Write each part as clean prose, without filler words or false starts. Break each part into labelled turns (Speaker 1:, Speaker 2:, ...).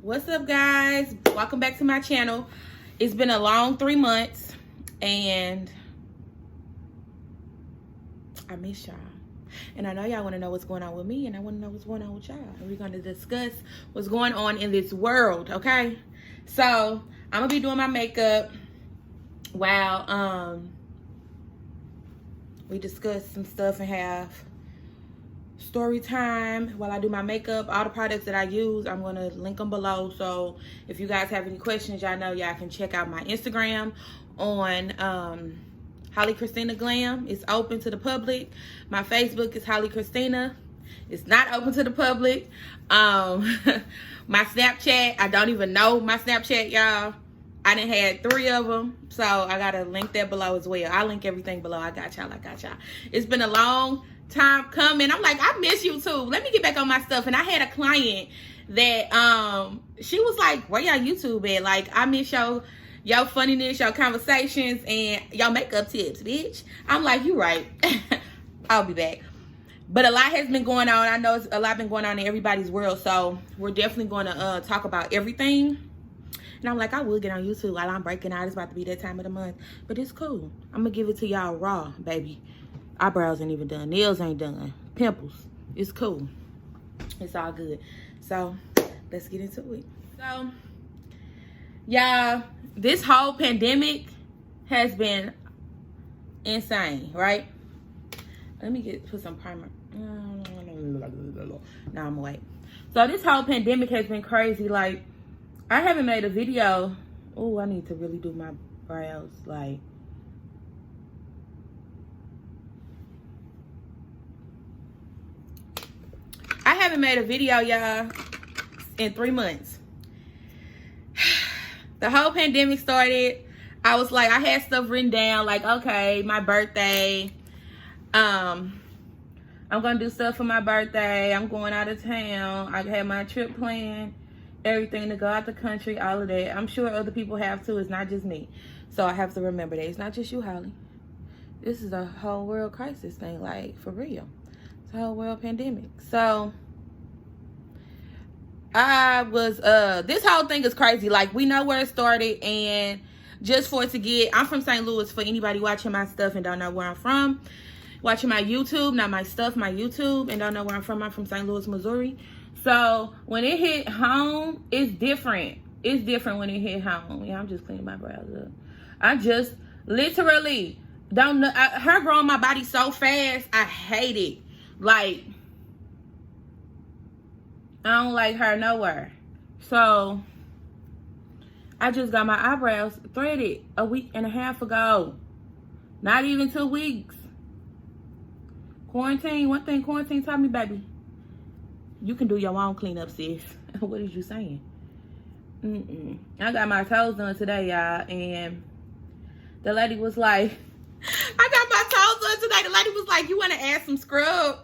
Speaker 1: What's up, guys? Welcome back to my channel. It's been a long 3 months and I miss y'all, and I know y'all want to know what's going on with me, and I want to know what's going on with y'all, and we're going to discuss what's going on in this world. Okay, so I'm gonna be doing my makeup while we discuss some stuff and have story time while I do my makeup. All the products that I use, I'm gonna link them below, so if you guys have any questions, y'all know y'all can check out my Instagram on HollyKristinaGlam. It's open to the public. My Facebook is HollyKristina. It's not open to the public. My Snapchat, I don't even know my Snapchat, y'all. I done had 3 of them, so I gotta link that below as well. I'll link everything below. I got y'all. It's been a long time coming. I'm like, I miss you too. Let me get back on my stuff. And I had a client that she was like, where y'all YouTube at? Like, I miss your funniness, your conversations, and your makeup tips, bitch. I'm like, you right. I'll be back. But a lot has been going on. I know a lot been going on in everybody's world, so we're definitely going to talk about everything. And I'm like, I will get on YouTube while I'm breaking out. It's about to be that time of the month, but it's cool. I'm gonna give it to y'all raw, baby. Eyebrows ain't even done, nails ain't done, pimples. It's cool. It's all good. So let's get into it. So y'all, this whole pandemic has been insane, right? Let me put some primer. No, I'm gonna wait. So this whole pandemic has been crazy. Like, I haven't made a video. Oh, I need to really do my brows. Like, I haven't made a video, y'all, in 3 months. The whole pandemic started. I was like, I had stuff written down, like, okay, my birthday. I'm gonna do stuff for my birthday. I'm going out of town. I had my trip planned, everything, to go out the country, all of that. I'm sure other people have too. It's not just me. So I have to remember that. It's not just you, Holly. This is a whole world crisis thing, like, for real. It's a whole world pandemic. So I was, this whole thing is crazy. Like, we know where it started, and just for it to get, I'm from St. Louis, for anybody watching my stuff and don't know where I'm from. Watching my YouTube, not my stuff, my YouTube, and don't know where I'm from St. Louis, Missouri. So when it hit home, it's different. It's different when it hit home. Yeah, I'm just cleaning my brows up. I just literally don't know. Her growing my body so fast, I hate it. Like, I don't like her nowhere. So I just got my eyebrows threaded a week and a half ago. Not even 2 weeks. Quarantine, one thing quarantine taught me, baby, you can do your own cleanup, sis. What is you saying? I got my toes done today, y'all, and the lady was like, I got my toes done today. The lady was like, you want to add some scrub?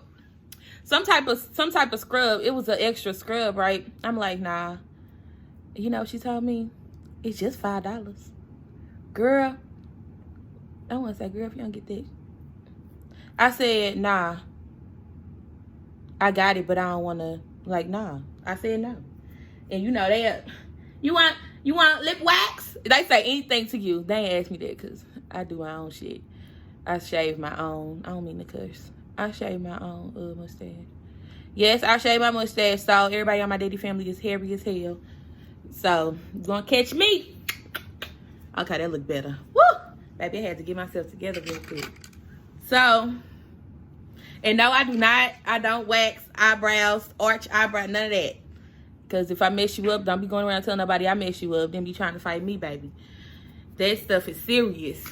Speaker 1: Some type of scrub. It was an extra scrub, right? I'm like, nah. You know what she told me? It's just $5. Girl, I want to say, girl, if you don't get that. I said, nah. I got it, but I don't want to, like, nah. I said no. And you know, you want lip wax? They say anything to you. They ain't ask me that, because I do my own shit. I shave my own. I don't mean to curse. I shave my own mustache. Yes, I shave my mustache, so everybody on my daddy family is hairy as hell. So, you gonna catch me? Okay, that look better. Woo! Baby, I had to get myself together real quick. So, and no, I don't wax eyebrows, arch eyebrow, none of that. Because if I mess you up, don't be going around telling nobody I mess you up. Then be trying to fight me, baby. That stuff is serious.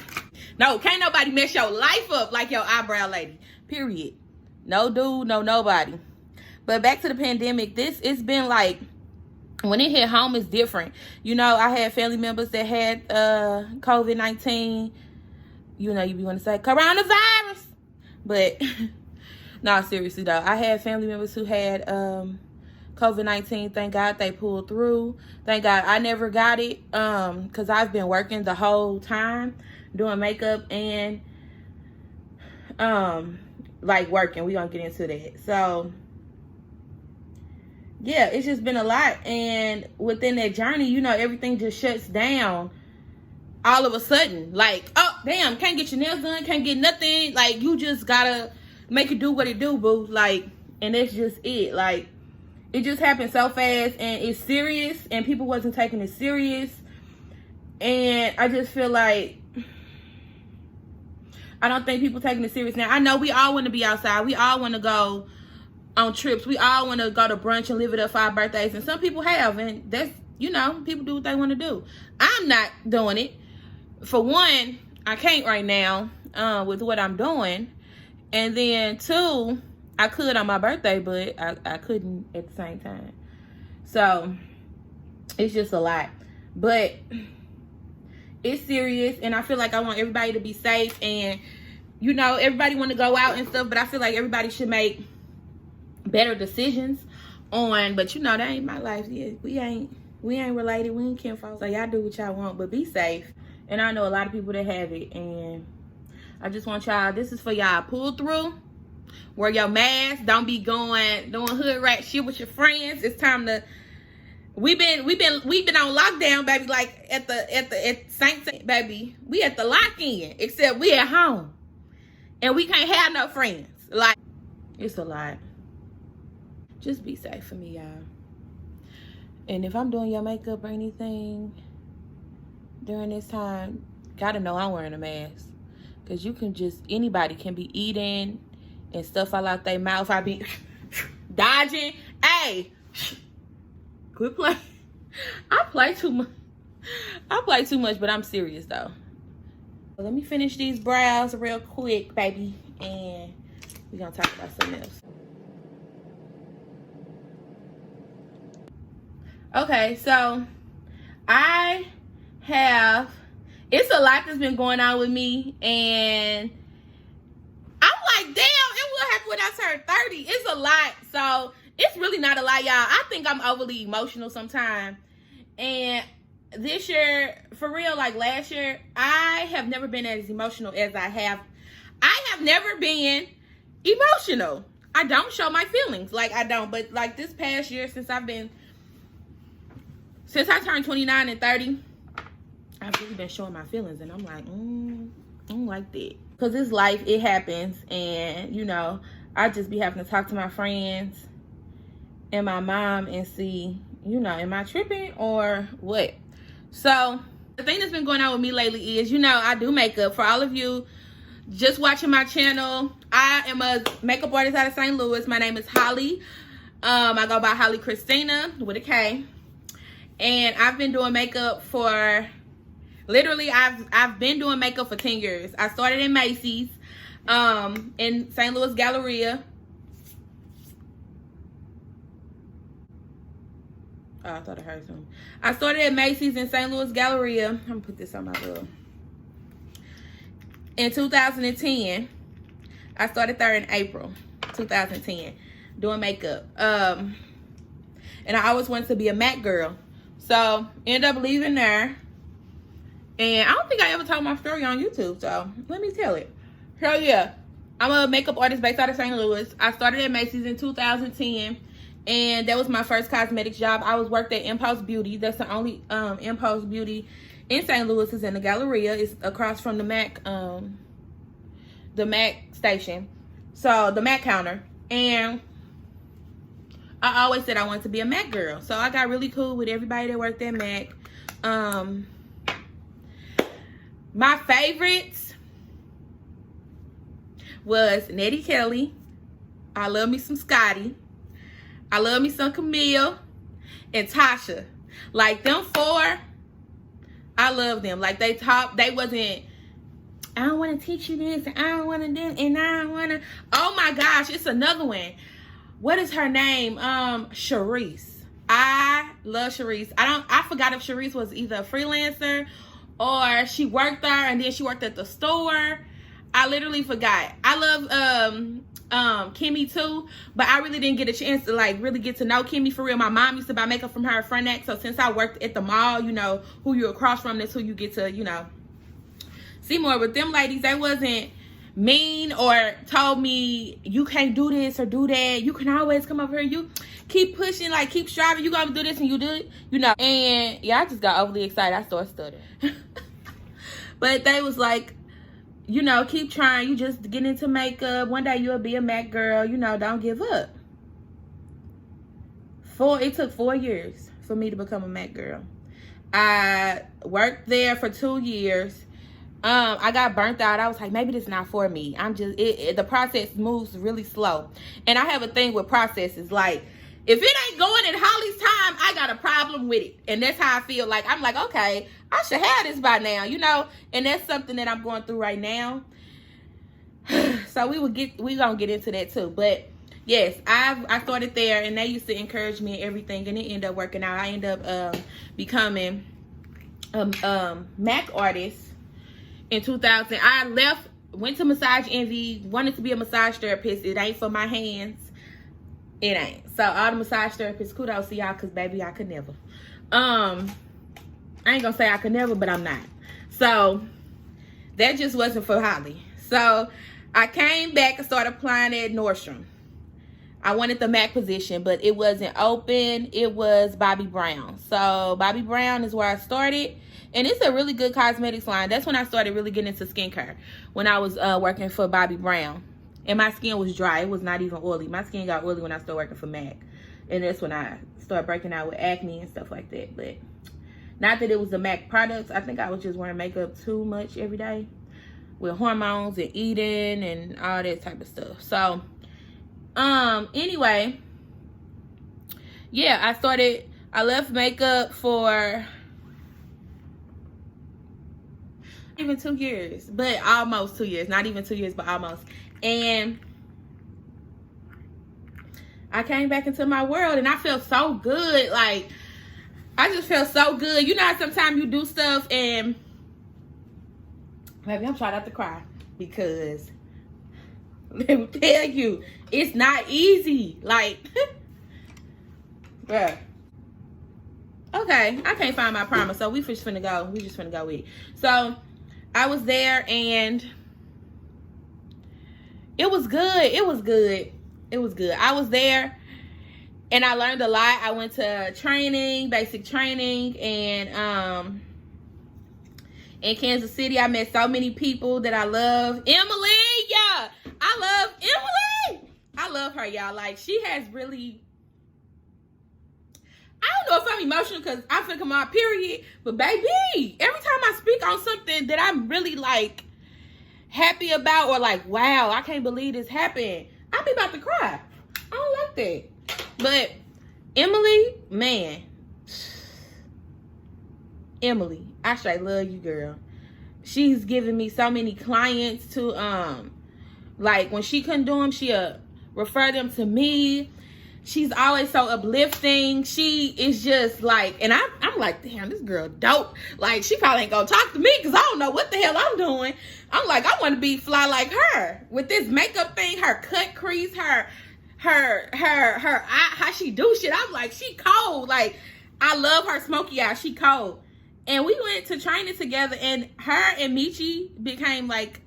Speaker 1: No, can't nobody mess your life up like your eyebrow lady. Period. No dude, no nobody. But back to the pandemic, it's been like, when it hit home, it's different. You know, I had family members that had COVID-19. You know, you be want to say coronavirus. But, no, seriously, though. I had family members who had COVID-19. Thank God they pulled through. Thank God I never got it. Because I've been working the whole time, doing makeup and, like, working. We're going to get into that. So, yeah, it's just been a lot. And within that journey, you know, everything just shuts down all of a sudden. Like, oh, damn, can't get your nails done, can't get nothing. Like, you just gotta make it do what it do, boo. Like, and that's just it. Like, it just happened so fast, and it's serious, and people wasn't taking it serious. And I just feel like, I don't think people taking it serious now. I know we all want to be outside. We all want to go on trips. We all want to go to brunch and live it up for our birthdays. And some people have, and that's, you know, people do what they want to do. I'm not doing it. For one, I can't right now with what I'm doing. And then two, I could on my birthday, but I couldn't at the same time. So it's just a lot. But it's serious, and I feel like I want everybody to be safe. And, you know, everybody want to go out and stuff, but I feel like everybody should make better decisions on, but you know, that ain't my life. Yeah, we ain't related, we ain't kinfolk, so y'all do what y'all want, but be safe. And I know a lot of people that have it, and I just want y'all, this is for y'all, pull through, wear your mask, don't be doing hood rat shit with your friends. It's time to, we've been on lockdown, baby, like at Saint, baby, we at the lock-in, except we at home, and we can't have no friends. Like, it's a lot. Just be safe for me, y'all. And if I'm doing your makeup or anything during this time, gotta know I'm wearing a mask. Because you can just, anybody can be eating and stuff fall out their mouth. I be dodging. Hey, quit playing. I play too much. I play too much, but I'm serious though. Let me finish these brows real quick, baby. And we're gonna talk about something else. Okay, so it's a lot that's been going on with me, and I'm like, damn, it will happen when I turn 30. It's a lot, so it's really not a lot, y'all. I think I'm overly emotional sometimes, and this year, for real, like last year, I have never been as emotional as I have. I have never been emotional. I don't show my feelings, like I don't, but like this past year, since I turned 29 and 30, I've really been showing my feelings, and I'm like, I don't like that. Because it's life, it happens, and, you know, I just be having to talk to my friends and my mom and see, you know, am I tripping or what? So, the thing that's been going on with me lately is, you know, I do makeup. For all of you just watching my channel, I am a makeup artist out of St. Louis. My name is Holly. I go by HollyKristina with a K. And I've been doing makeup for, literally, I've been doing makeup for 10 years. I started in Macy's, in St. Louis Galleria. Oh, I thought I heard something. I started at Macy's in St. Louis Galleria. I'm gonna put this on my bill. In 2010, I started there in April 2010, doing makeup. And I always wanted to be a MAC girl. So, ended up leaving there. And I don't think I ever told my story on YouTube, so let me tell it. So, yeah, I'm a makeup artist based out of St. Louis. I started at Macy's in 2010, and that was my first cosmetics job. I worked at Impulse Beauty. That's the only Impulse Beauty in St. Louis. Is in the Galleria. It's across from the MAC station. So, the MAC counter. And I always said I wanted to be a MAC girl. So I got really cool with everybody that worked at MAC. My favorites was Nettie Kelly. I love me some Scotty. I love me some Camille. And Tasha. Like them four, I love them. Like they wasn't, I don't want to teach you this, and I don't want to do, and I don't want to. Oh my gosh, it's another one. What is her name? Sharice. I love Sharice. I forgot if Sharice was either a freelancer or she worked there and then she worked at the store. I literally forgot. I love Kimmy too, but I really didn't get a chance to like really get to know Kimmy for real. My mom used to buy makeup from her at Fenty, so since I worked at the mall, you know, who you're across from, that's who you get to, you know, see more. With them ladies, they wasn't mean or told me you can't do this or do that. You can always come over here. keep pushing, like keep striving. You gonna do this and you do it, you know. And yeah, I just got overly excited. I started stuttering. But they was like, you know, keep trying. You just get into makeup. One day you'll be a MAC girl. You know, don't give up. It took 4 years for me to become a MAC girl. I worked there for 2 years. I got burnt out. I was like, maybe this is not for me. The process moves really slow. And I have a thing with processes. Like, if it ain't going in Holly's time, I got a problem with it. And that's how I feel. Like, I'm like, okay, I should have this by now, you know? And that's something that I'm going through right now. So we gonna get into that too. But yes, I started there, and they used to encourage me and everything, and it ended up working out. I ended up becoming a MAC artist in 2000. I left, went to Massage Envy, wanted to be a massage therapist. It ain't for my hands. It ain't. So all the massage therapists, kudos to y'all, because baby, I could never. I ain't gonna say I could never, but I'm not. So that just wasn't for Holly. So I came back and started applying at Nordstrom. I wanted the MAC position, but it wasn't open. It was Bobbi Brown. So Bobbi Brown is where I started. And it's a really good cosmetics line. That's when I started really getting into skincare. When I was working for Bobbi Brown. And my skin was dry. It was not even oily. My skin got oily when I started working for MAC. And that's when I started breaking out with acne and stuff like that. But not that it was the MAC products. I think I was just wearing makeup too much every day. With hormones and eating and all that type of stuff. So, anyway. Yeah, I left makeup for even 2 years, but almost 2 years. Not even 2 years, but almost. And I came back into my world, and I felt so good. Like, I just felt so good. You know how sometimes you do stuff and maybe I'm trying not to cry, because let me tell you, it's not easy. Like, bruh. Okay, I can't find my primer, so we just finna go with it. So I was there, and it was good. It was good. I was there, and I learned a lot. I went to training, basic training, and in Kansas City, I met so many people that I love. Emily, yeah, I love Emily. I love her, y'all. Like, she has really, I don't know if I'm emotional because I feel my period, but baby, every time I speak on something that I'm really like happy about, or like, wow, I can't believe this happened, I be about to cry. I don't like that. But Emily, man, Emily, I straight love you, girl. She's given me so many clients to, like, when she couldn't do them, she'll refer them to me. She's always so uplifting. She is just like, and I'm like, damn, this girl dope. Like, she probably ain't gonna talk to me because I don't know what the hell I'm doing. I'm like, I want to be fly like her with this makeup thing, her cut crease, her eye, how she do shit. I'm like, she cold. Like, I love her smoky eye. She cold. And we went to training together, and her and Michi became like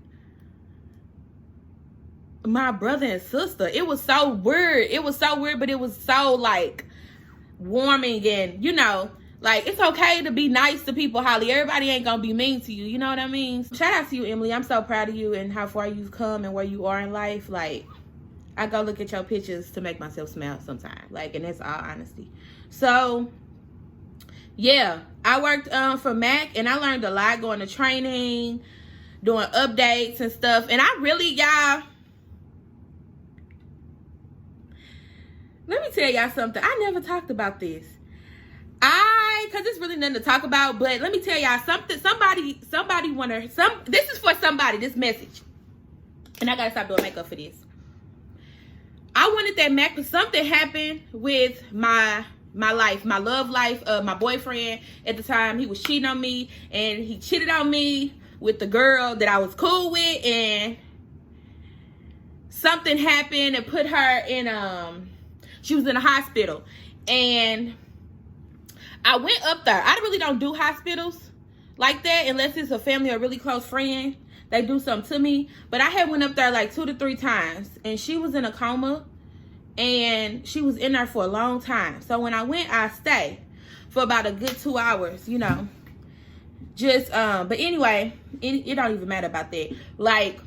Speaker 1: my brother and sister. It was so weird. It was so weird, but it was so like warming, and you know, like, it's okay to be nice to people, Holly. Everybody ain't gonna be mean to you. You know what I mean? Shout out to you, Emily. I'm so proud of you and how far you've come and where you are in life. Like, I go look at your pictures to make myself smile sometimes. Like, and that's all honesty. So yeah, I worked for MAC, and I learned a lot going to training, doing updates and stuff. And I really, y'all, let me tell y'all something. I never talked about this. Cause it's really nothing to talk about, but let me tell y'all something. Somebody this is for somebody, this message. And I gotta stop doing makeup for this. I wanted that MAC, but something happened with my life, my love life. My boyfriend at the time, he was cheating on me, and he cheated on me with the girl that I was cool with, and something happened and put her in, she was in a hospital, and I went up there. I really don't do hospitals like that unless it's a family or really close friend. They do something to me. But I had went up there like 2 to 3 times, and she was in a coma, and she was in there for a long time. So when I went, I stayed for about a good 2 hours, you know. Just but anyway, it don't even matter about that. Like,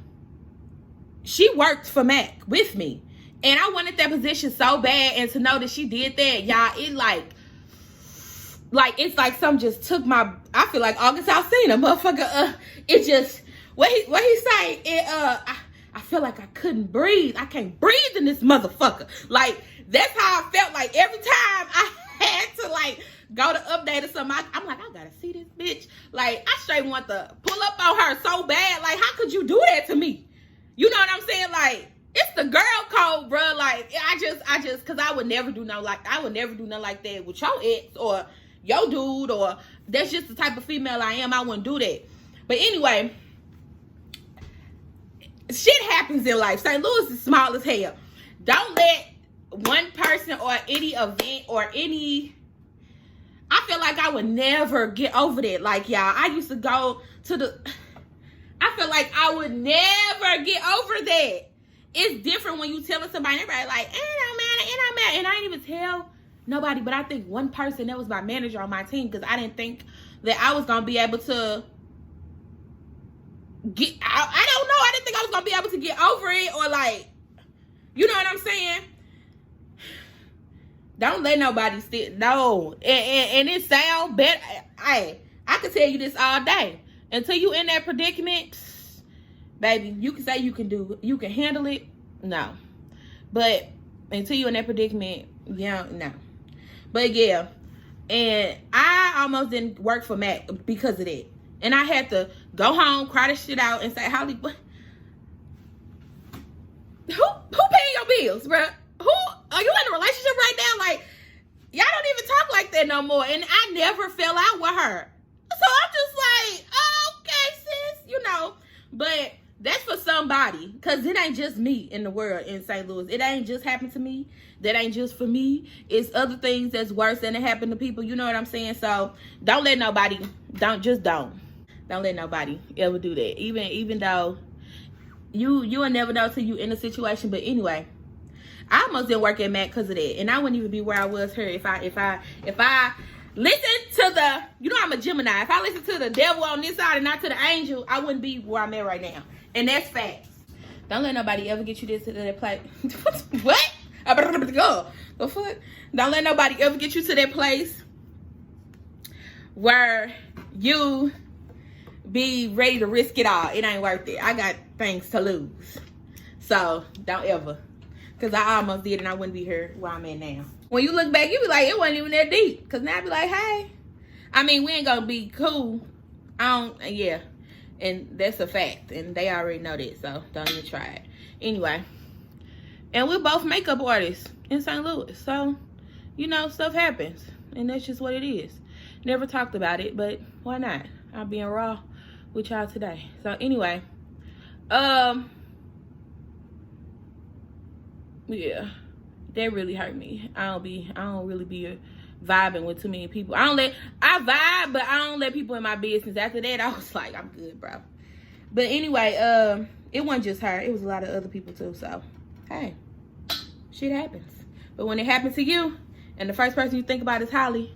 Speaker 1: she worked for Mac with me, and I wanted that position so bad, and to know that she did that, y'all, it like it's like something just took my, I feel like August Alsina, motherfucker. It just, what he say, I feel like I couldn't breathe. I can't breathe in this motherfucker. Like, that's how I felt. Like, every time I had to, like, go to update or something, I'm like, I gotta see this bitch. Like, I straight want to pull up on her so bad. Like, how could you do that to me? You know what I'm saying? Like, it's the girl code, bro. Like, I just, cause I would never do nothing like that with your ex or your dude, or that's just the type of female I am. I wouldn't do that. But anyway, shit happens in life. St. Louis is small as hell. Don't let one person or any event or any, I feel like I would never get over that. Like, y'all, I used to go to the, I feel like I would never get over that. It's different when you telling somebody, everybody like, it don't matter. And I didn't even tell nobody, but I think one person, that was my manager on my team, because I didn't think that I was going to be able to get, I don't know. I didn't think I was going to be able to get over it, or like, you know what I'm saying? Don't let nobody still, no. And it sound better. I could tell you this all day. Until you in that predicament, baby, you can say you can handle it. No. But until you in that predicament, yeah, no. But yeah, and I almost didn't work for Mac because of that. And I had to go home, cry this shit out, and say, Holly, what? Who paying your bills, bro? Who are you in a relationship right now? Like, y'all don't even talk like that no more. And I never fell out with her. So I'm just like, oh, okay, sis, you know. But that's for somebody, because it ain't just me in the world in St. Louis. It ain't just happened to me. That ain't just for me. It's other things that's worse than it happened to people. You know what I'm saying? So don't let nobody, don't let nobody ever do that. Even though you will never know till you in a situation. But anyway, I almost didn't work at Mac because of that. And I wouldn't even be where I was here if I listen to the, you know, I'm a Gemini. If I listen to the devil on this side and not to the angel, I wouldn't be where I'm at right now. And that's facts. Don't let nobody ever get you this to that place. What? The fuck? Don't let nobody ever get you to that place where you be ready to risk it all. It ain't worth it. I got things to lose. So don't ever. Because I almost did, and I wouldn't be here where I'm at now. When you look back, you be like, it wasn't even that deep. Because now I be like, hey. I mean, we ain't going to be cool. Yeah. And that's a fact. And they already know that. So don't even try it. Anyway. And we're both makeup artists in St. Louis. So, you know, stuff happens. And that's just what it is. Never talked about it, but why not? I'm being raw with y'all today. So anyway. Yeah. That really hurt me. I don't really be vibing with too many people. I vibe, but I don't let people in my business. After that, I was like, I'm good, bro. But anyway, it wasn't just her. It was a lot of other people too. So, hey, shit happens. But when it happens to you, and the first person you think about is Holly,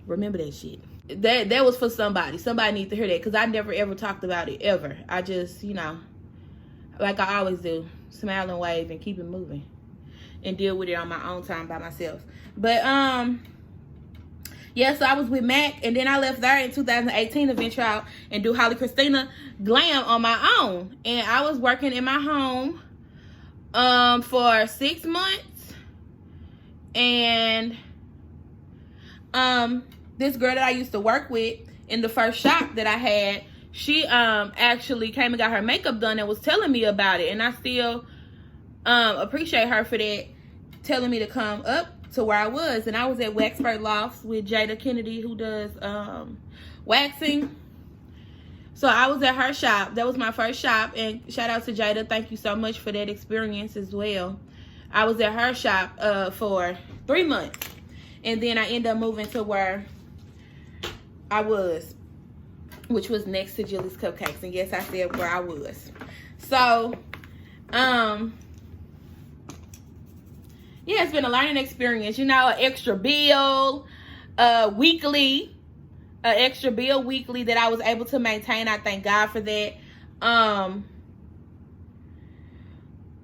Speaker 1: remember that shit. That was for somebody. Somebody needs to hear that, because I never ever talked about it, ever. I just, you know, like I always do, smile and wave and keep it moving. And deal with it on my own time by myself. But yeah, so I was with Mac, and then I left there in 2018 to venture out and do HollyKristinaGlam on my own. And I was working in my home for 6 months. And this girl that I used to work with in the first shop that I had, she actually came and got her makeup done and was telling me about it. And I still appreciate her for that, telling me to come up to where I was. And I was at Waxpert Lofts with Jada Kennedy, who does waxing. So I was at her shop. That was my first shop, and shout out to Jada. Thank you so much for that experience as well. I was at her shop for 3 months, and then I ended up moving to where I was, which was next to Julie's Cupcakes. And yes, I said where I was. So yeah, it's been a learning experience. You know, an extra bill weekly. An extra bill weekly that I was able to maintain. I thank God for that.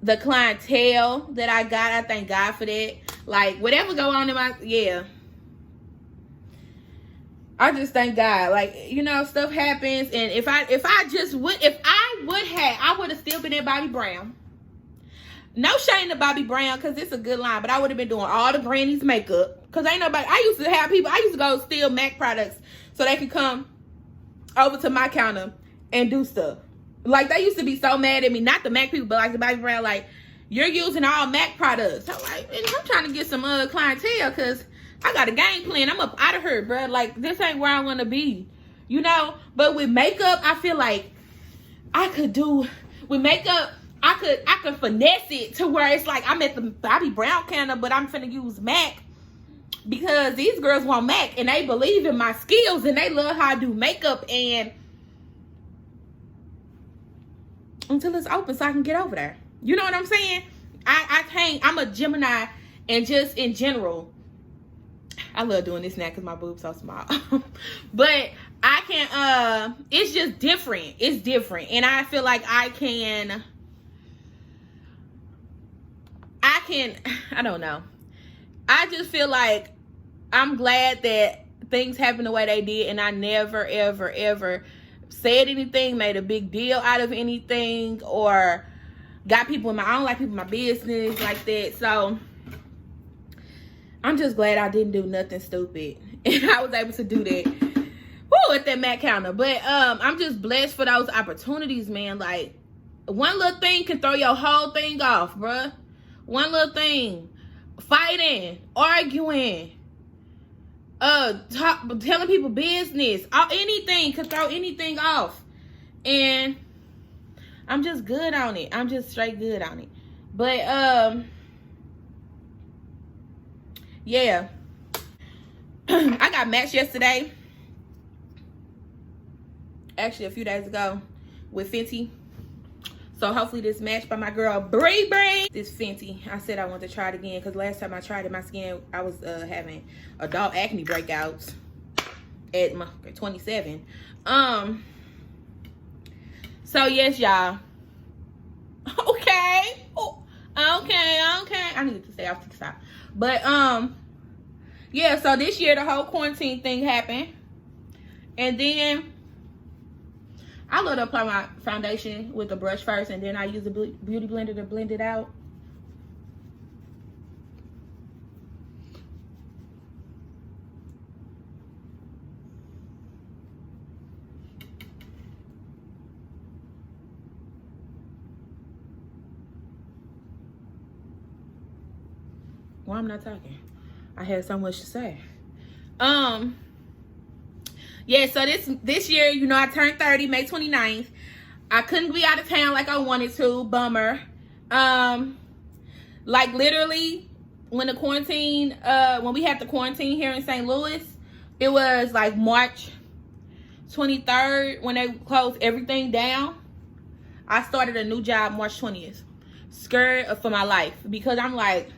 Speaker 1: The clientele that I got, I thank God for that. Like, whatever go on in my, yeah. I just thank God. Like, you know, stuff happens, and if I would have still been at Bobby Brown. No shame to Bobby Brown, because it's a good line, but I would have been doing all the grannies makeup. Because ain't nobody, I used to go steal MAC products so they could come over to my counter and do stuff. Like, they used to be so mad at me, not the MAC people, but like the Bobby Brown, like, you're using all MAC products. I'm like, I'm trying to get some clientele, because I got a game plan. I'm up out of here, bro. Like, this ain't where I want to be, you know? But with makeup, I feel like I could do, with makeup, I could finesse it to where it's like I'm at the Bobby Brown counter, but I'm finna use MAC, because these girls want MAC, and they believe in my skills, and they love how I do makeup, and until it's open so I can get over there. You know what I'm saying? I can't, I'm a Gemini, and just in general, I love doing this now because my boob's so small. But I can, it's just different. It's different. And I feel like I don't know. I just feel like I'm glad that things happened the way they did, and I never, ever, ever said anything, made a big deal out of anything, or got people in my, I don't like people in my business like that. So I'm just glad I didn't do nothing stupid, and I was able to do that. Woo, at that MAC counter. But I'm just blessed for those opportunities, man. Like, one little thing can throw your whole thing off, bruh. One little thing. Fighting, arguing, telling people business, anything could throw anything off. And I'm just good on it. I'm just straight good on it. But yeah. I got matched yesterday. Actually, a few days ago with Fenty. So hopefully this match by my girl Bree. This Fenty. I said I wanted to try it again because last time I tried it, my skin, I was having adult acne breakouts at my 27. So yes, y'all. Okay. Oh, okay. I need to stay off TikTok. But yeah, so this year the whole quarantine thing happened. And then I love to apply my foundation with the brush first, and then I use the beauty blender to blend it out. Well, I'm not talking. I had so much to say. Yeah, so this year, you know, I turned 30, May 29th. I couldn't be out of town like I wanted to. Bummer. Like, literally, when the quarantine, when we had the quarantine here in St. Louis, it was like March 23rd when they closed everything down. I started a new job March 20th. Scared for my life, because I'm like,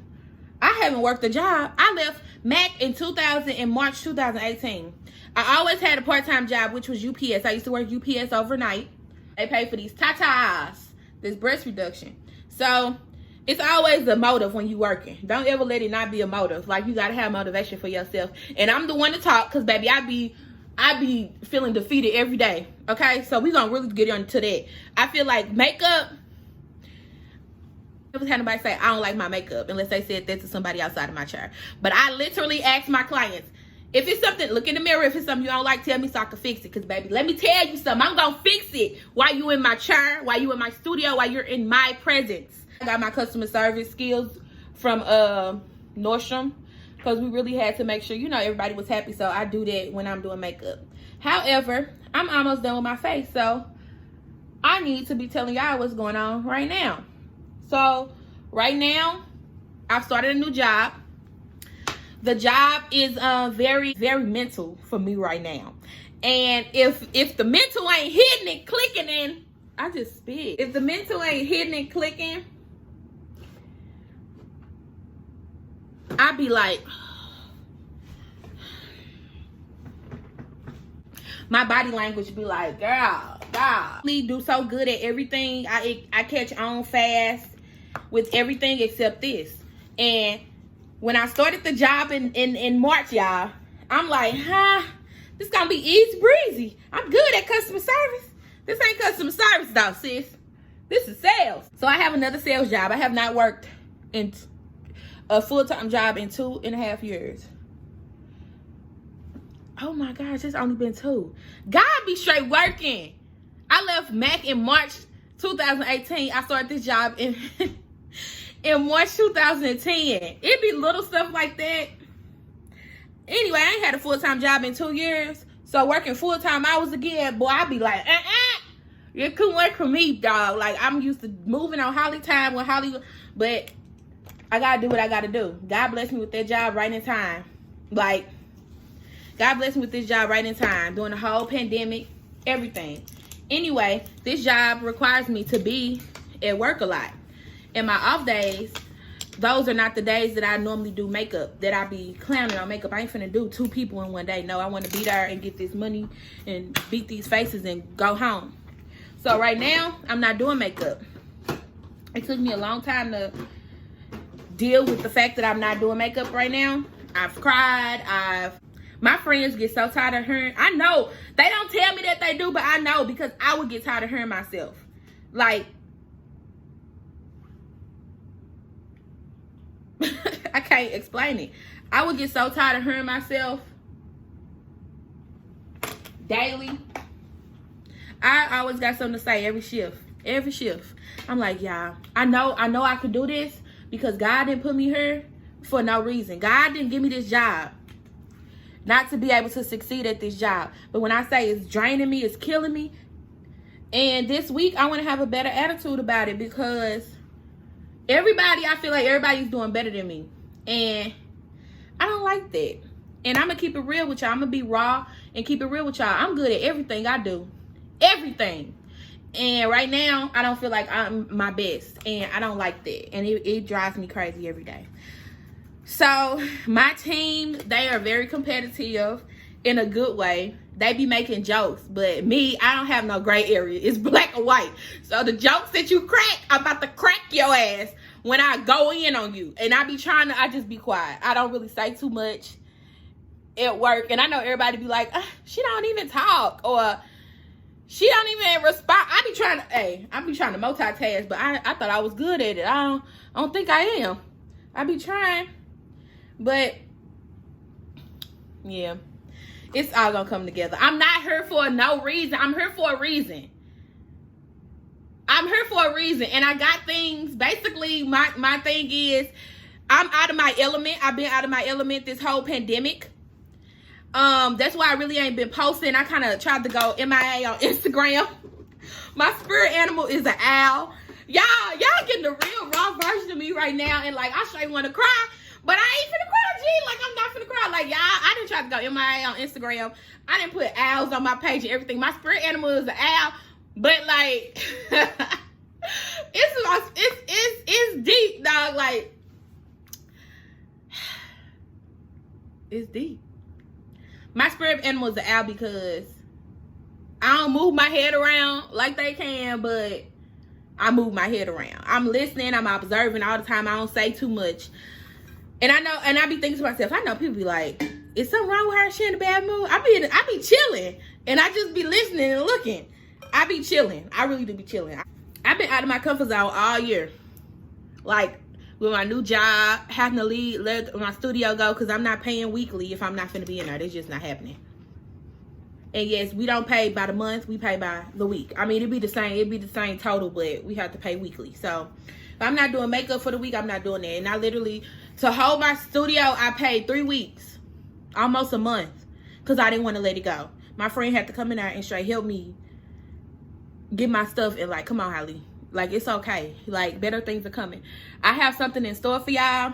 Speaker 1: I haven't worked a job. I left MAC in March 2018. I always had a part-time job, which was UPS. I used to work UPS overnight. They pay for these tatas, this breast reduction. So it's always the motive when you working. Don't ever let it not be a motive. Like, you gotta have motivation for yourself. And I'm the one to talk, because baby, I be feeling defeated every day. Okay, so we gonna really get into that. I feel like makeup, I never had nobody say I don't like my makeup unless they said that to somebody outside of my chair. But I literally ask my clients, if it's something, look in the mirror. If it's something you don't like, tell me so I can fix it. Because, baby, let me tell you something. I'm going to fix it while you in my chair, while you in my studio, while you're in my presence. I got my customer service skills from Nordstrom, because we really had to make sure, you know, everybody was happy. So I do that when I'm doing makeup. However, I'm almost done with my face. So I need to be telling y'all what's going on right now. So right now, I've started a new job. The job is very, very mental for me right now. And if the mental ain't hitting and clicking, and I just spit. If the mental ain't hitting and clicking, I be like, my body language be like, girl, we do so good at everything. I catch on fast with everything except this. And when I started the job in March, y'all, I'm like, this gonna be easy breezy. I'm good at customer service. This ain't customer service though, sis. This is sales. So I have another sales job. I have not worked in a full-time job in 2.5 years. Oh my gosh, it's only been 2. God be straight working. I left Mac in March 2018. I started this job in March 2010. It be little stuff like that. Anyway, I ain't had a full-time job in 2 years. So working full-time hours again, boy, I be like, you couldn't work for me, dog. Like, I'm used to moving on Holly time with Holly, but I gotta do what I gotta do. God bless me with that job right in time. Like, God bless me with this job right in time. During the whole pandemic, everything. Anyway, this job requires me to be at work a lot. And my off days, those are not the days that I normally do makeup, that I be clowning on makeup. I ain't finna do 2 people in one day. No, I want to be there and get this money and beat these faces and go home. So right now, I'm not doing makeup. It took me a long time to deal with the fact that I'm not doing makeup right now. I've cried. My friends get so tired of hearing. I know they don't tell me that they do, but I know because I would get tired of hearing myself. Like, I can't explain it. I would get so tired of hearing myself daily. I always got something to say every shift. Every shift. I'm like, y'all, I know I could do this because God didn't put me here for no reason. God didn't give me this job not to be able to succeed at this job. But when I say it's draining me, it's killing me. And this week, I want to have a better attitude about it because I feel like everybody's doing better than me. And I don't like that. And I'm going to keep it real with y'all. I'm going to be raw and keep it real with y'all. I'm good at everything I do. Everything. And right now, I don't feel like I'm my best. And I don't like that. And it drives me crazy every day. So, my team, they are very competitive in a good way. They be making jokes. But me, I don't have no gray area. It's black or white. So, the jokes that you crack, I'm about to crack your ass when I go in on you. And I just be quiet. I don't really say too much at work. And I know everybody be like, she don't even talk. Or she don't even respond. I be trying to multitask. But I thought I was good at it. I don't think I am. I be trying. But, yeah, it's all gonna come together. I'm not here for no reason. I'm here for a reason. I'm here for a reason. And I got things. Basically, my thing is, I'm out of my element. I've been out of my element this whole pandemic. That's why I really ain't been posting. I kind of tried to go MIA on Instagram. My spirit animal is an owl. Y'all getting the real raw version of me right now. And, like, I straight want to cry. But I ain't finna cry, G. Like, I'm not finna cry. Like, y'all, I didn't try to go MIA on Instagram. I didn't put owls on my page and everything. My spirit animal is an owl. But, like, it's deep, dog. Like, it's deep. My spirit animal is an owl because I don't move my head around like they can, but I move my head around. I'm listening. I'm observing all the time. I don't say too much. And I know, and I be thinking to myself, I know people be like, is something wrong with her? She in a bad mood? I be chilling. And I just be listening and looking. I be chilling. I really do be chilling. I've been out of my comfort zone all year. Like, with my new job, having to let my studio go because I'm not paying weekly if I'm not finna be in there. It's just not happening. And yes, we don't pay by the month. We pay by the week. I mean, it'd be the same total, but we have to pay weekly. So, if I'm not doing makeup for the week, I'm not doing that. And I literally, to hold my studio, I paid 3 weeks. Almost a month. Because I didn't want to let it go. My friend had to come in there and straight help me get my stuff. And like, come on, Holly. Like, it's okay. Like, better things are coming. I have something in store for y'all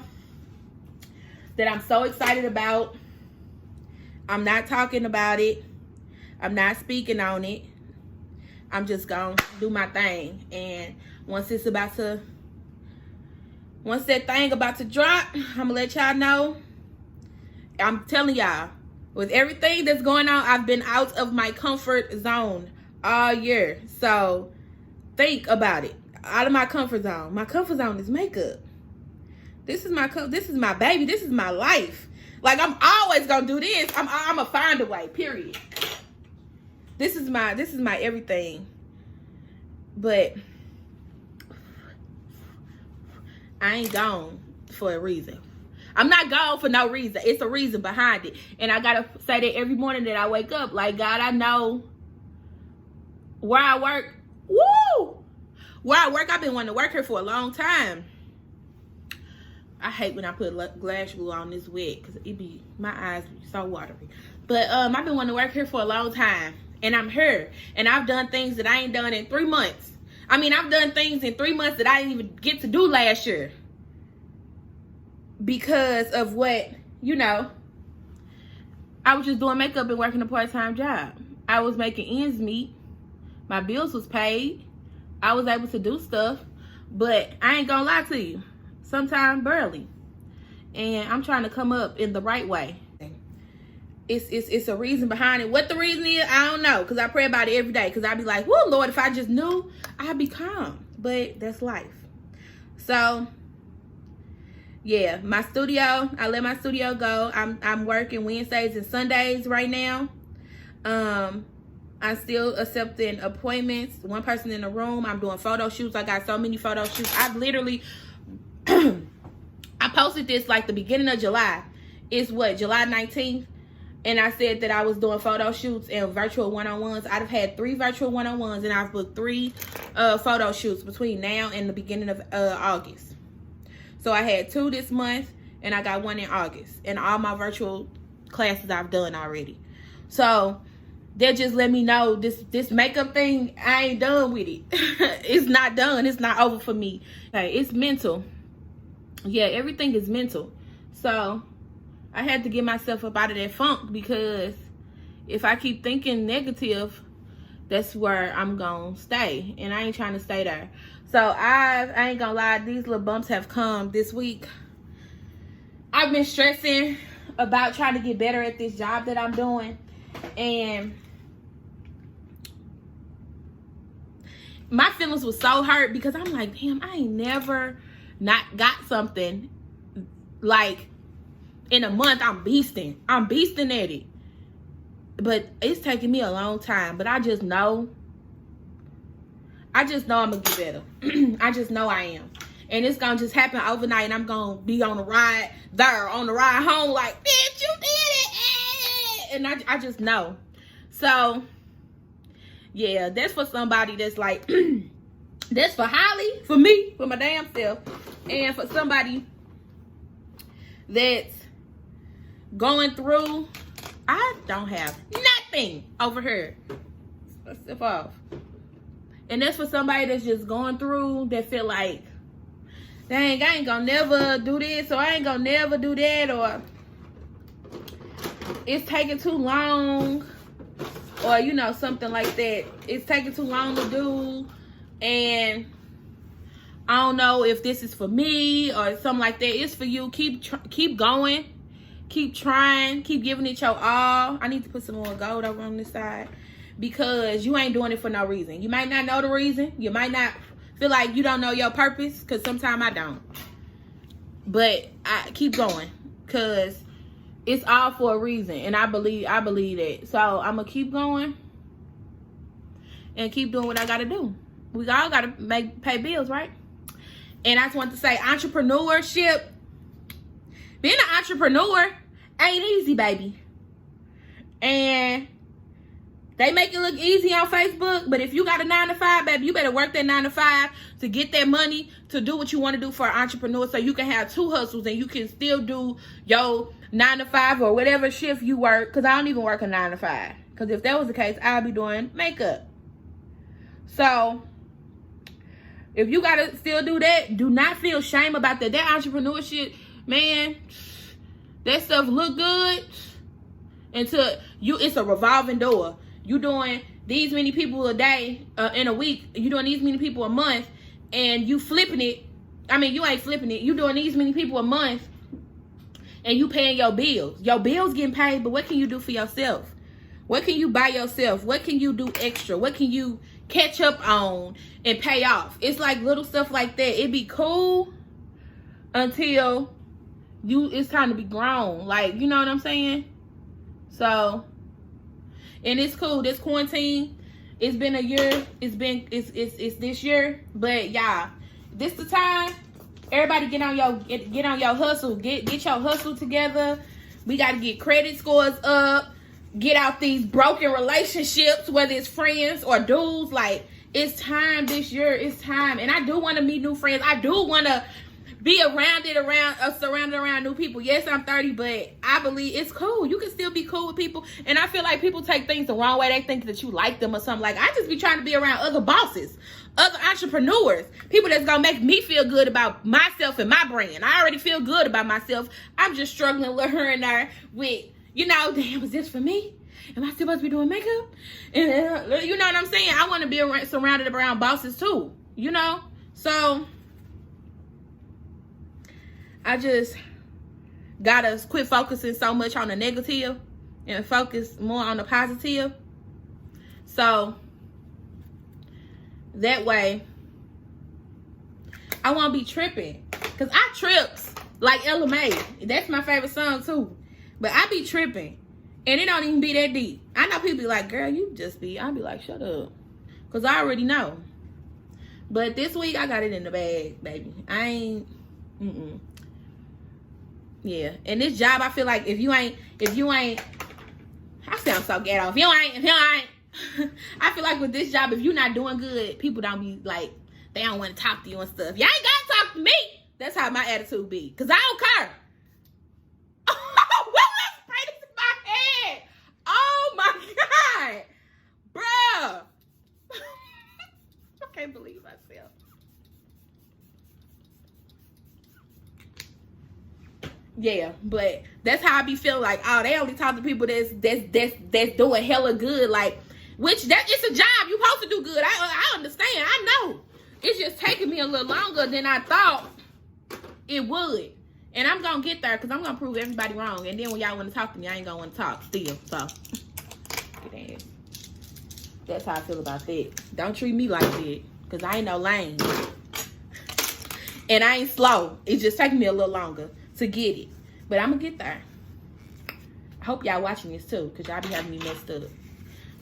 Speaker 1: that I'm so excited about. I'm not talking about it. I'm not speaking on it. I'm just going to do my thing. And once it's about to Once that thing about to drop, I'm gonna let y'all know. I'm telling y'all, with everything that's going on, I've been out of my comfort zone all year. So think about it. Out of my comfort zone. My comfort zone is makeup. This is my baby. This is my life. Like, I'm always gonna do this. I'm gonna find a way. Period. This is my everything. But I ain't gone for a reason. I'm not gone for no reason. It's a reason behind it. And I gotta say that every morning that I wake up, like, God, I know where I work. Woo! Where I work, I've been wanting to work here for a long time. I hate when I put glass glue on this wet because my eyes be so watery. But I've been wanting to work here for a long time. And I'm here. And I've done things that I ain't done in 3 months. I mean, I've done things in 3 months that I didn't even get to do last year. Because of what, I was just doing makeup and working a part-time job. I was making ends meet. My bills was paid. I was able to do stuff. But I ain't gonna lie to you. Sometimes barely. And I'm trying to come up in the right way. It's a reason behind it. What the reason is, I don't know. Because I pray about it every day. Because I be like, whoa, Lord, if I just knew, I'd be calm. But that's life. So, yeah, my studio, I let my studio go. I'm working Wednesdays and Sundays right now. I'm still accepting appointments. One person in the room. I'm doing photo shoots. I got so many photo shoots. I've literally, I posted this like the beginning of July. It's what, July 19th? And I said that I was doing photo shoots and virtual one-on-ones. I've had 3 virtual one-on-ones and I've booked 3 photo shoots between now and the beginning of August. So I had 2 this month and I got 1 in August. And all my virtual classes I've done already. So that just let me know this makeup thing, I ain't done with it. It's not done. It's not over for me. Okay, it's mental. Yeah, everything is mental. So I had to get myself up out of that funk because if I keep thinking negative, that's where I'm gonna stay. And I ain't trying to stay there. So I ain't gonna lie, these little bumps have come this week. I've been stressing about trying to get better at this job that I'm doing. And my feelings was so hurt because I'm like, damn, I ain't never not got something like in a month. I'm beasting at it. But it's taking me a long time. But I just know I'm gonna get better. I just know I am. And it's gonna just happen overnight and I'm gonna be on the ride home like, bitch, you did it. And I just know. So yeah, that's for somebody that's like that's for Holly, for me, for my damn self, and for somebody that's going through. I don't have nothing over here. Let's step off. And that's for somebody that's just going through, that feel like, dang, I ain't gonna never do this, or I ain't gonna never do that, or it's taking too long, or something like that. It's taking too long to do, and I don't know if this is for me or something like that. It's for you. Keep going. Keep trying. Keep giving it your all. I need to put some more gold over on this side because you ain't doing it for no reason. You might not know the reason. You might not feel like you don't know your purpose, because sometimes I don't. But I keep going because it's all for a reason, and I believe that. So I'm gonna keep going and keep doing what I gotta do. We all gotta pay bills, right? And I just want to say, entrepreneurship, being an entrepreneur ain't easy, baby. And they make it look easy on Facebook, but if you got a 9-to-5, baby, you better work that 9-to-5 to get that money to do what you want to do for an entrepreneur, so you can have 2 hustles and you can still do your 9-to-5 or whatever shift you work. Because I don't even work a 9-to-5. Because if that was the case, I'd be doing makeup. So if you got to still do that, do not feel shame about that. That entrepreneurship, man, that stuff look good until it's a revolving door. You doing these many people a day, in a week. You doing these many people a month, and you flipping it I mean, you ain't flipping it. You doing these many people a month and you paying your bills. Your bills getting paid, but what can you do for yourself? What can you buy yourself? What can you do extra? What can you catch up on and pay off? It's like little stuff like that. It'd be cool until it's time to be grown. Like, you know what I'm saying? So, and it's cool. This quarantine, it's been a year. It's this year. But y'all, this the time. Everybody get on your hustle. Get your hustle together. We got to get credit scores up. Get out these broken relationships, whether it's friends or dudes. Like, it's time this year. It's time. And I do want to meet new friends. I do want to be surrounded around new people. Yes, I'm 30, but I believe it's cool. You can still be cool with people. And I feel like people take things the wrong way. They think that you like them or something. Like, I just be trying to be around other bosses, other entrepreneurs, people that's gonna make me feel good about myself and my brand. I already feel good about myself. I'm just struggling a little here and there with, damn, is this for me? Am I still supposed to be doing makeup? And you know what I'm saying? I want to be surrounded around bosses too, So I just gotta quit focusing so much on the negative and focus more on the positive. So that way I won't be tripping. Because I trips like Ella May. That's my favorite song too. But I be tripping. And it don't even be that deep. I know people be like, girl, you just be. I be like, shut up. Because I already know. But this week I got it in the bag, baby. I ain't. Yeah. And this job, I feel like if you ain't, I sound so ghetto. If you ain't, I feel like with this job, if you're not doing good, people don't be like, they don't want to talk to you and stuff. Y'all ain't got to talk to me. That's how my attitude be. Because I don't care. What was sprayed in my head? Oh my God. Bruh. I can't believe myself. Yeah, but that's how I be feeling like, oh, they only talk to people that's doing hella good, like, which it's a job. You supposed to do good. I understand. I know. It's just taking me a little longer than I thought it would. And I'm going to get there because I'm going to prove everybody wrong. And then when y'all want to talk to me, I ain't going to want to talk still. So, that's how I feel about that. Don't treat me like that because I ain't no lame. And I ain't slow. It's just taking me a little longer to get it. But I'm going to get there. I hope y'all watching this too because y'all be having me messed up.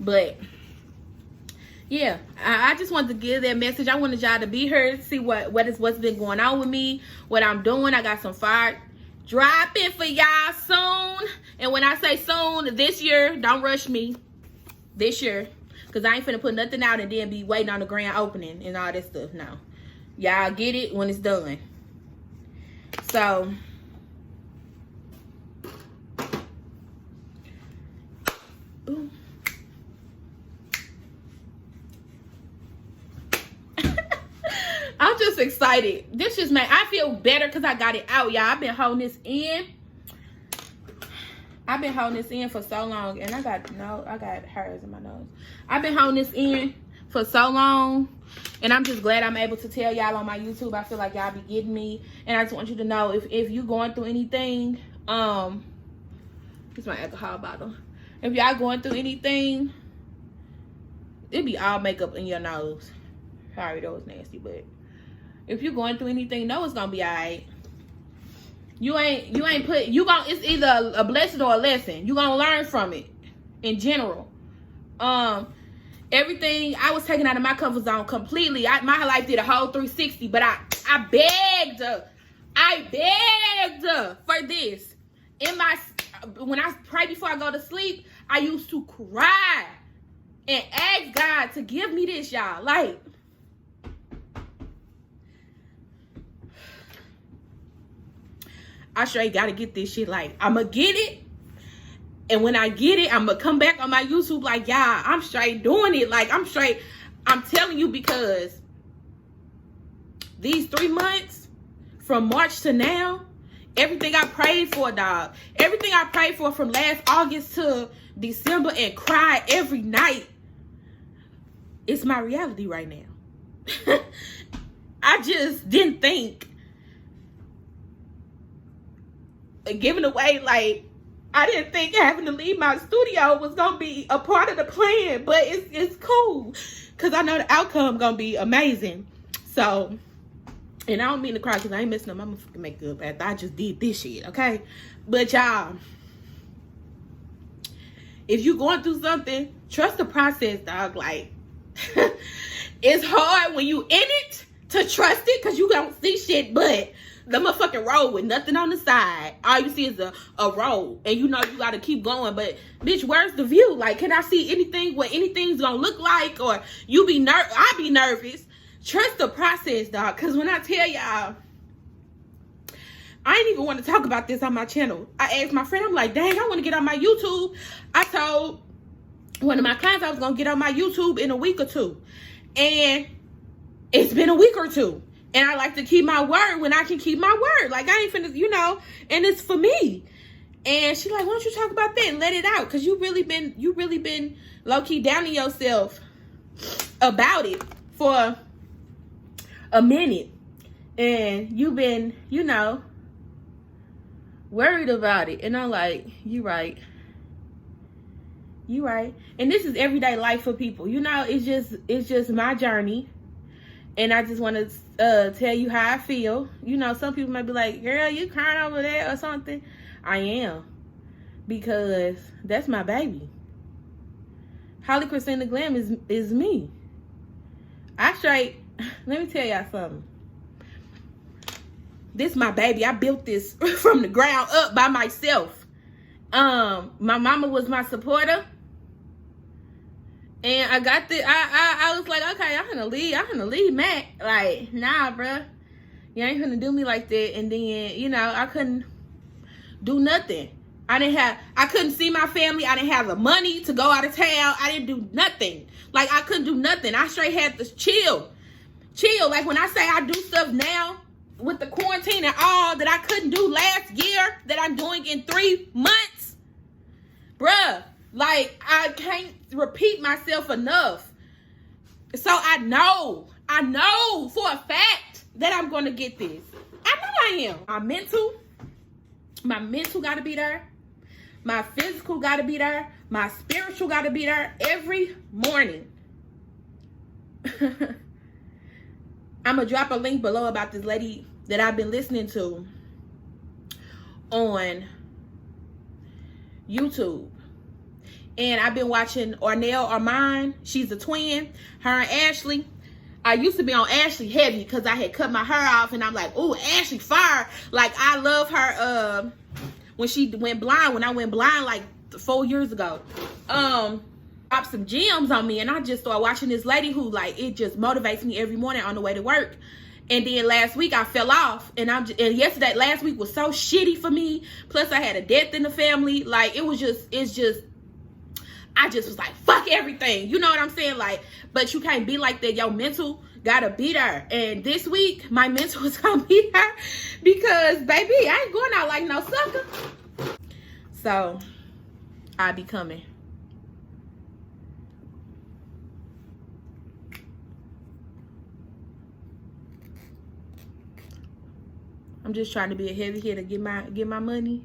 Speaker 1: But, yeah, I just wanted to give that message. I wanted y'all to be here to see what's been going on with me, what I'm doing. I got some fire dropping for y'all soon. And when I say soon, this year, don't rush me. This year. Because I ain't finna put nothing out and then be waiting on the grand opening and all that stuff. No. Y'all get it when it's done. So, boom. I'm just excited. This just made, I feel better because I got it out, y'all. I've been holding this in. I've been holding this in for so long. And I got hairs in my nose. I've been holding this in for so long. And I'm just glad I'm able to tell y'all on my YouTube. I feel like y'all be getting me. And I just want you to know if you going through anything, this is my alcohol bottle. If y'all going through anything, it be all makeup in your nose. Sorry, that was nasty, but if you're going through anything, know it's gonna be alright. It's either a blessing or a lesson. You gonna learn from it in general. Everything I was taken out of my comfort zone completely. My life did a whole 360, but I begged for this. When I pray before I go to sleep, I used to cry and ask God to give me this, y'all. Like, I straight gotta get this shit. Like, I'ma get it. And when I get it, I'm gonna come back on my YouTube like, y'all, I'm straight doing it. Like, I'm telling you, because these 3 months from March to now, everything I prayed for, dog. Everything I prayed for from last August to December and cried every night, it's my reality right now. I just didn't think giving away, like, I didn't think having to leave my studio was gonna be a part of the plan, but it's cool because I know the outcome gonna be amazing. So, and I don't mean to cry because I ain't messing up my motherfucking makeup after I just did this shit, okay? But y'all, if you going through something, trust the process, dog. Like, it's hard when you in it to trust it because you don't see shit, but the motherfucking road with nothing on the side. All you see is a road. And you know you got to keep going. But, bitch, where's the view? Like, can I see anything, what anything's going to look like? Or you be I be nervous. Trust the process, dog. Because when I tell y'all, I ain't even want to talk about this on my channel. I asked my friend, I'm like, dang, I want to get on my YouTube. I told one of my clients I was going to get on my YouTube in a week or two. And it's been a week or two. And I like to keep my word when I can keep my word. Like, I ain't finna, you know, and it's for me. And she like, why don't you talk about that and let it out? Because you really been low-key downing yourself about it for a minute. And you've been, you know, worried about it. And I'm like, you right. You right. And this is everyday life for people. You know, it's just my journey. And I just want to tell you how I feel. You know, some people might be like, girl, you crying over there or something. I am. Because that's my baby. HollyKristinaGlam is me. Let me tell y'all something. This is my baby. I built this from the ground up by myself. My mama was my supporter. And I got I was like, okay, I'm gonna leave Matt. Like, nah, bruh. You ain't gonna do me like that. And then, you know, I couldn't do nothing. I couldn't see my family. I didn't have the money to go out of town. I didn't do nothing. Like, I couldn't do nothing. I straight had to chill. Like, when I say I do stuff now with the quarantine and all that I couldn't do last year that I'm doing in 3 months, bruh. Like, I can't repeat myself enough. So I know for a fact that I'm going to get this. I know I am. My mental got to be there. My physical got to be there. My spiritual got to be there every morning. I'm going to drop a link below about this lady that I've been listening to on YouTube. And I've been watching Armand. She's a twin. Her and Ashley. I used to be on Ashley heavy because I had cut my hair off. And I'm like, oh, Ashley fire. Like, I love her when she went blind. When I went blind like 4 years ago. Dropped some gems on me. And I just started watching this lady who, like, it just motivates me every morning on the way to work. And then last week I fell off. And last week was so shitty for me. Plus I had a death in the family. Like, I just was like, fuck everything. You know what I'm saying? Like, but you can't be like that. Your mental gotta be there. And this week, my mental is gonna be there because, baby, I ain't going out like no sucker. So, I be coming. I'm just trying to be a heavy hitter, get my money,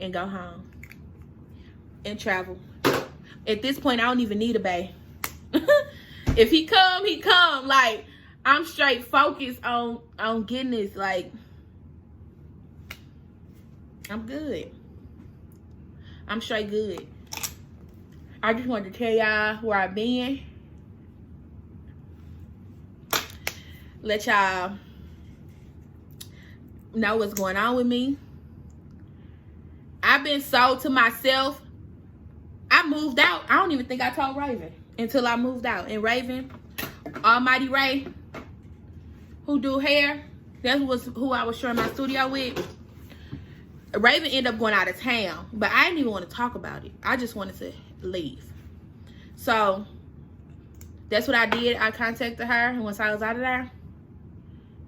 Speaker 1: and go home and travel. At this point, I don't even need a bae. If he come, he come. Like, I'm straight focused on getting this. Like, I'm good. I'm straight good. I just wanted to tell y'all where I've been. Let y'all know what's going on with me. I've been sold to myself. I moved out. I don't even think I told Raven until I moved out. And Raven, Almighty Ray, who do hair, that was who I was sharing my studio with. Raven ended up going out of town, but I didn't even want to talk about it. I just wanted to leave. So that's what I did. I contacted her once I was out of there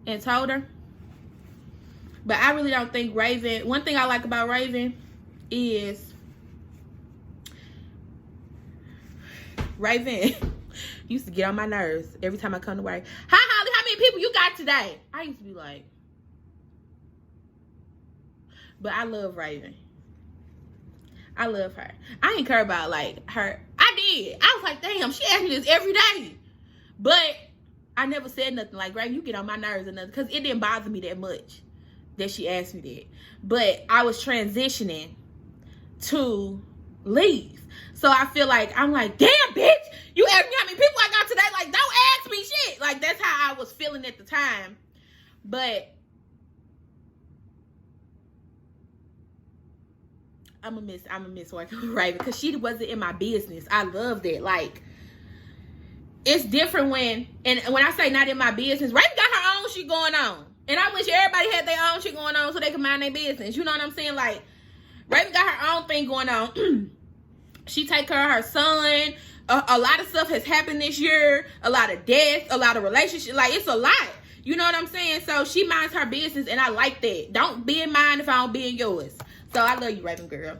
Speaker 1: and told her. But I really don't think Raven, one thing I like about Raven is Raven used to get on my nerves every time I come to work. Hi, Holly, how many people you got today? I used to be like, But I love Raven. I love her. I ain't care about like her. I did. I was like, damn, she asked me this every day. But I never said nothing like, Raven, you get on my nerves or nothing. Because it didn't bother me that much that she asked me that. But I was transitioning to leave. So I feel like, I'm like, damn, bitch, you asked me how many people I got today. Like, don't ask me shit. Like, that's how I was feeling at the time. But I'm gonna miss working with Raven because she wasn't in my business. I love that. Like, it's different when I say not in my business, Raven got her own shit going on. And I wish everybody had their own shit going on so they could mind their business. You know what I'm saying? Like, Raven got her own thing going on. She take care of her son. A lot of stuff has happened this year. A lot of death, a lot of relationships. Like, it's a lot. You know what I'm saying? So she minds her business, and I like that. Don't be in mine if I don't be in yours. So I love you, Raven girl.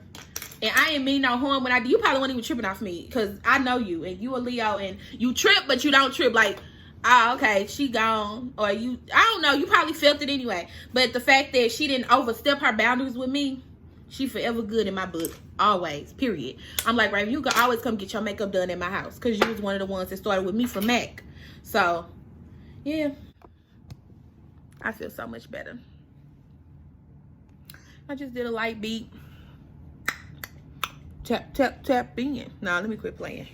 Speaker 1: And I ain't mean no harm when I do. You probably weren't even tripping off me because I know you, and you a Leo, and you trip, but you don't trip. Like, oh, okay, she gone. Or you, I don't know. You probably felt it anyway. But the fact that she didn't overstep her boundaries with me, she forever good in my book. Always. Period. I'm like, Raven, you can always come get your makeup done in my house because you was one of the ones that started with me from MAC. So, yeah. I feel so much better. I just did a light beat. Tap, tap, tap in. Nah, let me quit playing.